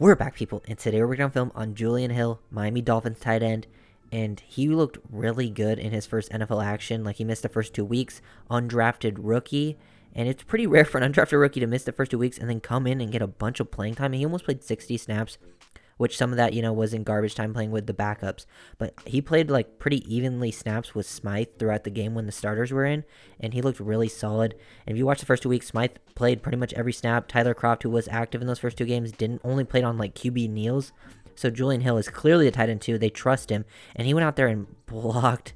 We're back, people, and today we're going to film on Julian Hill, Miami Dolphins tight end, and he looked really good in his first NFL action. Like, he missed the first 2 weeks, undrafted rookie, and it's pretty rare for an undrafted rookie to miss the first 2 weeks and then come in and get a bunch of playing time. He almost played 60 snaps, which some of that, was in garbage time playing with the backups. But he played, like, pretty evenly snaps with Smythe throughout the game when the starters were in, and he looked really solid. And if you watch the first 2 weeks, Smythe played pretty much every snap. Tyler Croft, who was active in those first 2 games, didn't only played on, like, QB kneels. So Julian Hill is clearly a tight end, too. They trust him, and he went out there and blocked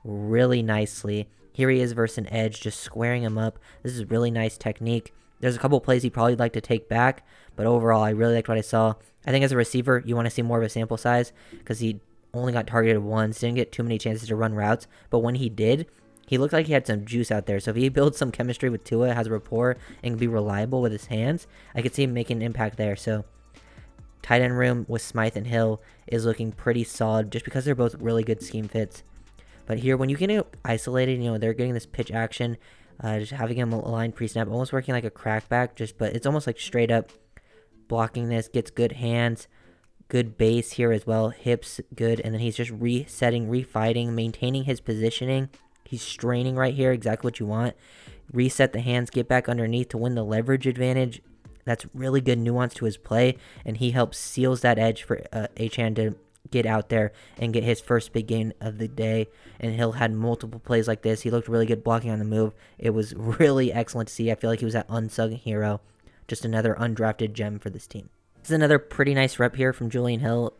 really nicely. Here he is versus an edge, just squaring him up. This is really nice technique. There's a couple plays he'd probably like to take back, but overall, I really liked what I saw. I think as a receiver, you want to see more of a sample size because he only got targeted once, didn't get too many chances to run routes, but when he did, he looked like he had some juice out there. So if he builds some chemistry with Tua, has a rapport, and can be reliable with his hands, I could see him making an impact there. So tight end room with Smythe and Hill is looking pretty solid just because they're both really good scheme fits. But here, when you get isolated, they're getting this pitch action, just having him aligned pre-snap, almost working like a crackback, but it's almost like straight up blocking this, gets good hands, good base here as well, hips good, and then he's just resetting, refighting, maintaining his positioning. He's straining right here, exactly what you want. Reset the hands, get back underneath to win the leverage advantage. That's really good nuance to his play, and he helps seals that edge for Achane to get out there and get his first big game of the day. And Hill had multiple plays like this. He looked really good blocking on the move. It was really excellent to see. I feel like he was that unsung hero. Just another undrafted gem for this team. This is another pretty nice rep here from Julian Hill,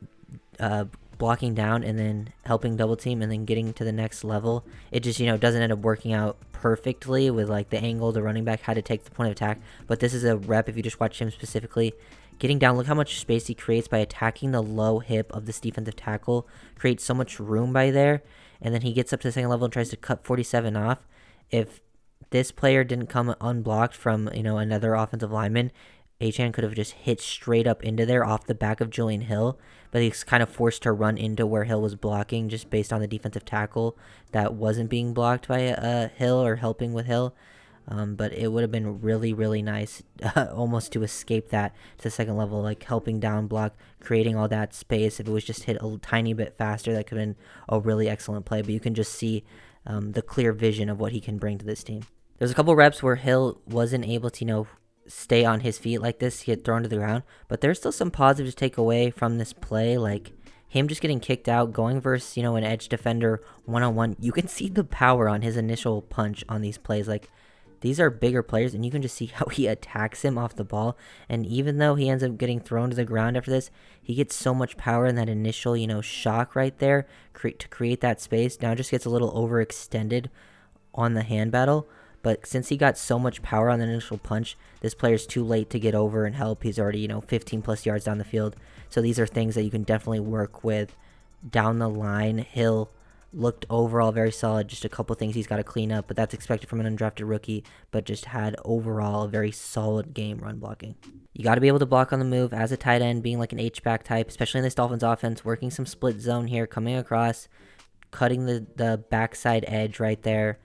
blocking down and then helping double team and then getting to the next level. It just, doesn't end up working out perfectly with like the angle the running back had to take the point of attack. But this is a rep if you just watch him specifically. Getting down, look how much space he creates by attacking the low hip of this defensive tackle. Creates so much room by there. And then he gets up to the second level and tries to cut 47 off. If this player didn't come unblocked from, another offensive lineman, Achane could have just hit straight up into there off the back of Julian Hill. But he's kind of forced to run into where Hill was blocking just based on the defensive tackle that wasn't being blocked by Hill or helping with Hill. But it would have been really, really nice almost to escape that to the second level, like helping down block, creating all that space. If it was just hit a tiny bit faster, that could have been a really excellent play. But you can just see the clear vision of what he can bring to this team. There's a couple reps where Hill wasn't able to, stay on his feet like this, get thrown to the ground. But there's still some positives to take away from this play, like him just getting kicked out, going versus, an edge defender one-on-one. You can see the power on his initial punch on these plays. Like, these are bigger players, and you can just see how he attacks him off the ball. And even though he ends up getting thrown to the ground after this, he gets so much power in that initial, shock right there to create that space. Now it just gets a little overextended on the hand battle. But since he got so much power on the initial punch, this player's too late to get over and help. He's already, 15 plus yards down the field. So these are things that you can definitely work with down the line. Hill looked overall very solid. Just a couple things he's got to clean up, but that's expected from an undrafted rookie. But just had overall a very solid game run blocking. You got to be able to block on the move as a tight end, being like an H-back type, especially in this Dolphins offense, working some split zone here, coming across, cutting the backside edge right there.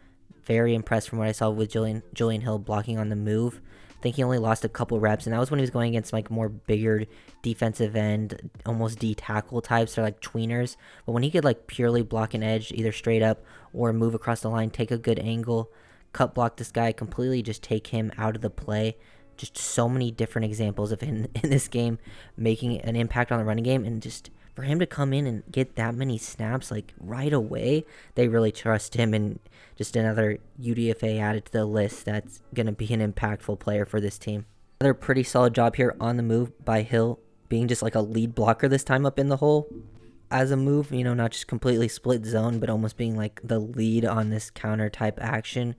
Very impressed from what I saw with Julian Hill blocking on the move. I think he only lost a couple reps, and that was when he was going against like more bigger defensive end, almost D-tackle types, or like tweeners. But when he could like purely block an edge, either straight up or move across the line, take a good angle, cut block this guy, completely just take him out of the play. Just so many different examples of him in this game making an impact on the running game, and just for him to come in and get that many snaps like right away, they really trust him, and just another UDFA added to the list that's going to be an impactful player for this team. Another pretty solid job here on the move by Hill, being just like a lead blocker this time up in the hole as a move, not just completely split zone, but almost being like the lead on this counter type action.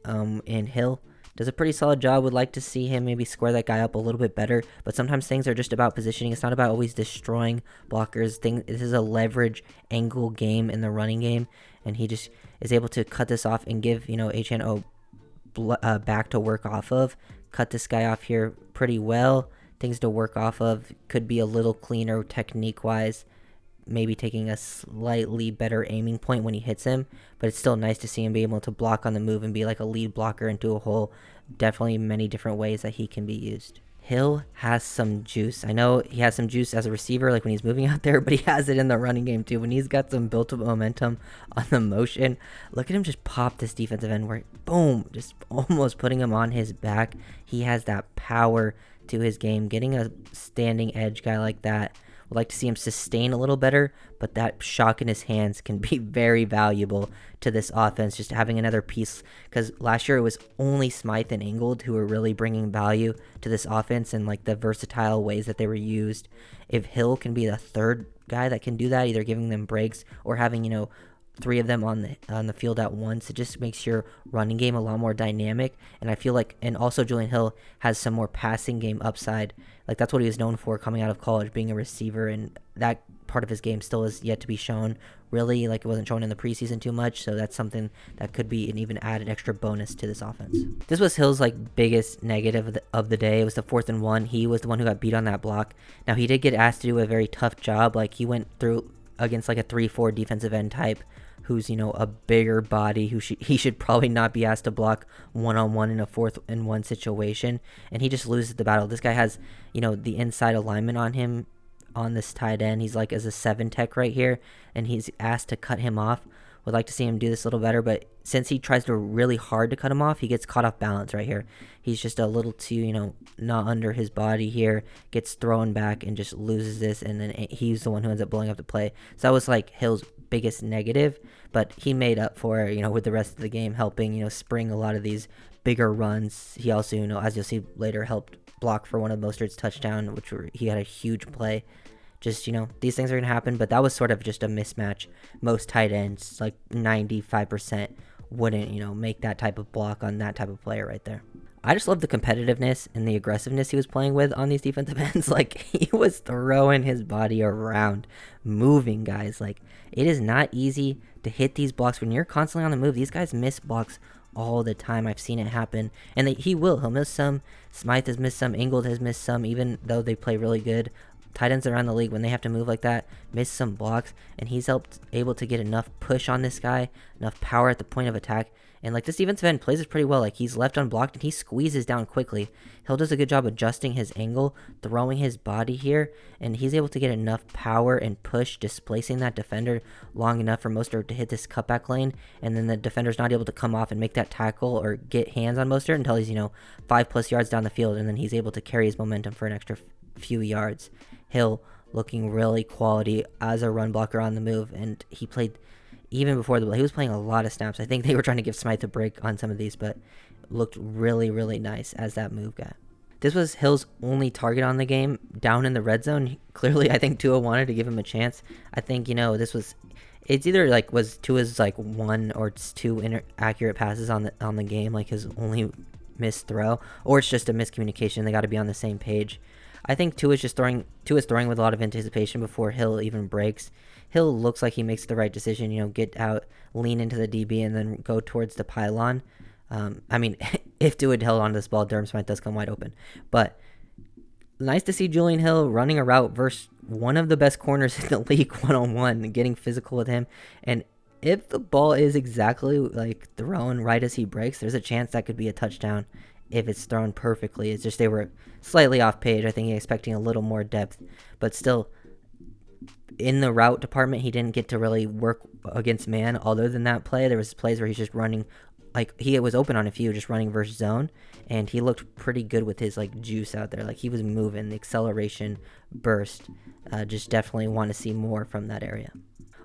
And Hill does a pretty solid job. Would like to see him maybe square that guy up a little bit better, but sometimes things are just about positioning. It's not about always destroying blockers. This is a leverage angle game in the running game, and he just is able to cut this off and give, Achane back to work off of. Cut this guy off here pretty well. Things to work off of. Could be a little cleaner technique-wise. Maybe taking a slightly better aiming point when he hits him, but it's still nice to see him be able to block on the move and be like a lead blocker into a hole. Definitely many different ways that he can be used. Hill has some juice. I know he has some juice as a receiver, like when he's moving out there, but he has it in the running game too. When he's got some built-up momentum on the motion, look at him just pop this defensive end where, boom, just almost putting him on his back. He has that power to his game. Getting a standing edge guy like that, would like to see him sustain a little better, but that shock in his hands can be very valuable to this offense, just having another piece, because last year it was only Smythe and Ingold who were really bringing value to this offense and like the versatile ways that they were used. If Hill can be the third guy that can do that, either giving them breaks or having, three of them on the field at once, it just makes your running game a lot more dynamic. And I feel like, and also Julian Hill has some more passing game upside. Like that's what he was known for coming out of college, being a receiver, and that part of his game still is yet to be shown. Really, like it wasn't shown in the preseason too much, so that's something that could be an even added extra bonus to this offense. This was Hill's like biggest negative of the day. It was the 4th and 1. He was the one who got beat on that block. Now he did get asked to do a very tough job. Like he went through against like a 3-4 defensive end type who's, a bigger body, he should probably not be asked to block one-on-one in a 4th and 1 situation, and he just loses the battle. This guy has, the inside alignment on him on this tight end. He's like as a 7 tech right here, and he's asked to cut him off. Would like to see him do this a little better, but since he tries to really hard to cut him off, he gets caught off balance right here. He's just a little too, not under his body here, gets thrown back and just loses this, and then he's the one who ends up blowing up the play. So that was like Hill's biggest negative, but he made up for it, with the rest of the game, helping, spring a lot of these bigger runs. He also, as you'll see later, helped block for one of Mostert's touchdown, he had a huge play. Just, these things are going to happen, but that was sort of just a mismatch. Most tight ends, like 95%, wouldn't, make that type of block on that type of player right there. I just love the competitiveness and the aggressiveness he was playing with on these defensive ends. Like, he was throwing his body around, moving guys. Like, it is not easy to hit these blocks when you're constantly on the move. These guys miss blocks all the time. I've seen it happen, and he'll miss some. Smythe has missed some. Ingold has missed some, even though they play really good. Tight ends around the league, when they have to move like that, miss some blocks, and he's able to get enough push on this guy, enough power at the point of attack, and like this defensive end plays it pretty well. Like he's left unblocked and he squeezes down quickly. Hill does a good job adjusting his angle, throwing his body here, and he's able to get enough power and push, displacing that defender long enough for Mostert to hit this cutback lane, and then the defender's not able to come off and make that tackle or get hands on Mostert until he's 5+ yards down the field, and then he's able to carry his momentum for an extra few yards. Hill looking really quality as a run blocker on the move, and he played even before the play. He was playing a lot of snaps. I think they were trying to give Smythe a break on some of these, but looked really, really nice as that move guy. This was Hill's only target on the game down in the red zone. Clearly, I think Tua wanted to give him a chance. I think, it's either was Tua's 1 or 2 inaccurate passes on the game, like his only missed throw, or it's just a miscommunication. They got to be on the same page. I think Tua's throwing with a lot of anticipation before Hill even breaks. Hill looks like he makes the right decision, get out, lean into the DB, and then go towards the pylon. If Tua had held onto this ball, Durham Smythe does come wide open. But nice to see Julian Hill running a route versus one of the best corners in the league one-on-one and getting physical with him. And if the ball is exactly thrown right as he breaks, there's a chance that could be a touchdown if it's thrown perfectly. It's just they were slightly off page. I think he's expecting a little more depth, but still in the route department, he didn't get to really work against man. Other than that play, there was plays where he's just running, he was open on a few, just running versus zone, and he looked pretty good with his juice out there. He was moving, the acceleration, burst. Just definitely want to see more from that area.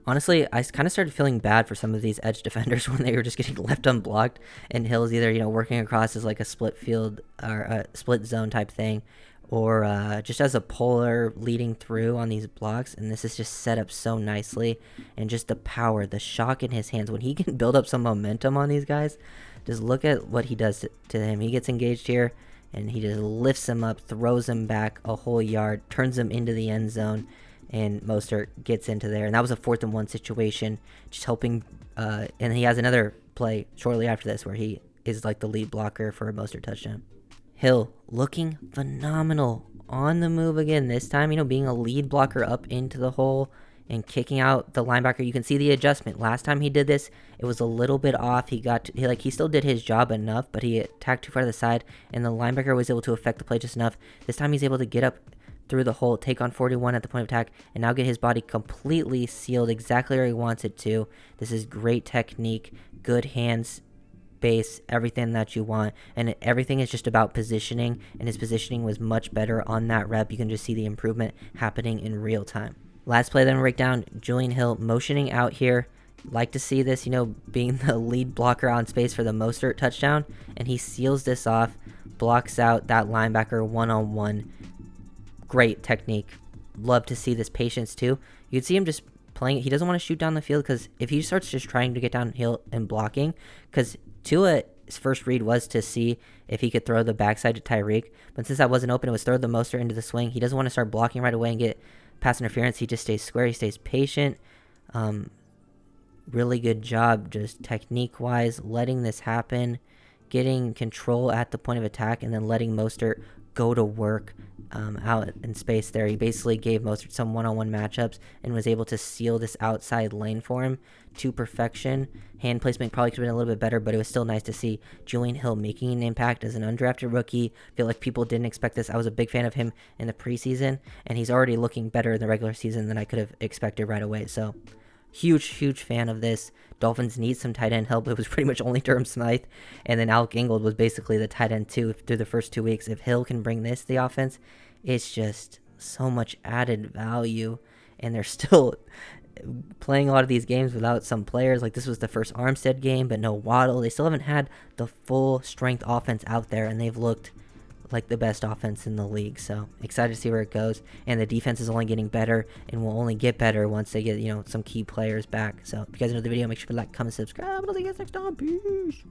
Honestly, I kind of started feeling bad for some of these edge defenders when they were just getting left unblocked, and Hill's either, working across as a split field or a split zone type thing, or just as a polar leading through on these blocks, and this is just set up so nicely, and just the power, the shock in his hands, when he can build up some momentum on these guys, just look at what he does to him. He gets engaged here, and he just lifts him up, throws him back a whole yard, turns him into the end zone, and Mostert gets into there. And that was a 4th and 1 situation, just helping, and he has another play shortly after this where he is the lead blocker for a Mostert touchdown. Hill looking phenomenal on the move again, this time, being a lead blocker up into the hole and kicking out the linebacker. You can see the adjustment. Last time he did this, it was a little bit off. He still did his job enough, but he attacked too far to the side, and the linebacker was able to affect the play just enough. This time he's able to get up through the hole, take on 41 at the point of attack, and now get his body completely sealed exactly where he wants it to. This is great technique, good hands, base, everything that you want, and everything is just about positioning, and his positioning was much better on that rep. You can just see the improvement happening in real time. Last play then break down, Julian Hill motioning out here. Like to see this, being the lead blocker on space for the Mostert touchdown, and he seals this off, blocks out that linebacker one-on-one. Great technique. Love to see this patience too. You can see him just playing. He doesn't want to shoot down the field, because if he starts just trying to get downhill and blocking, because Tua's first read was to see if he could throw the backside to Tyreek, but since that wasn't open, it was throw the Mostert into the swing. He doesn't want to start blocking right away and get pass interference. He just stays square. He stays patient. Really good job, just technique-wise, letting this happen, getting control at the point of attack, and then letting Mostert go to work out in space there. He basically gave Mostert some one-on-one matchups and was able to seal this outside lane for him to perfection. Hand placement probably could have been a little bit better, but it was still nice to see Julian Hill making an impact as an undrafted rookie. I feel like people didn't expect this. I was a big fan of him in the preseason, and he's already looking better in the regular season than I could have expected right away. So huge fan of this. Dolphins need some tight end help. It was pretty much only Durham Smythe, and then Alec Ingold was basically the tight end too through the first 2 weeks. If Hill can bring this to the offense, it's just so much added value, and they're still playing a lot of these games without some players. Like, this was the first Armstead game, but no Waddle. They still haven't had the full strength offense out there, and they've looked like the best offense in the league. So excited to see where it goes, and the defense is only getting better and will only get better once they get some key players back. So if you guys enjoyed the video, make sure to like, comment, subscribe, and I'll see you guys next time. Peace.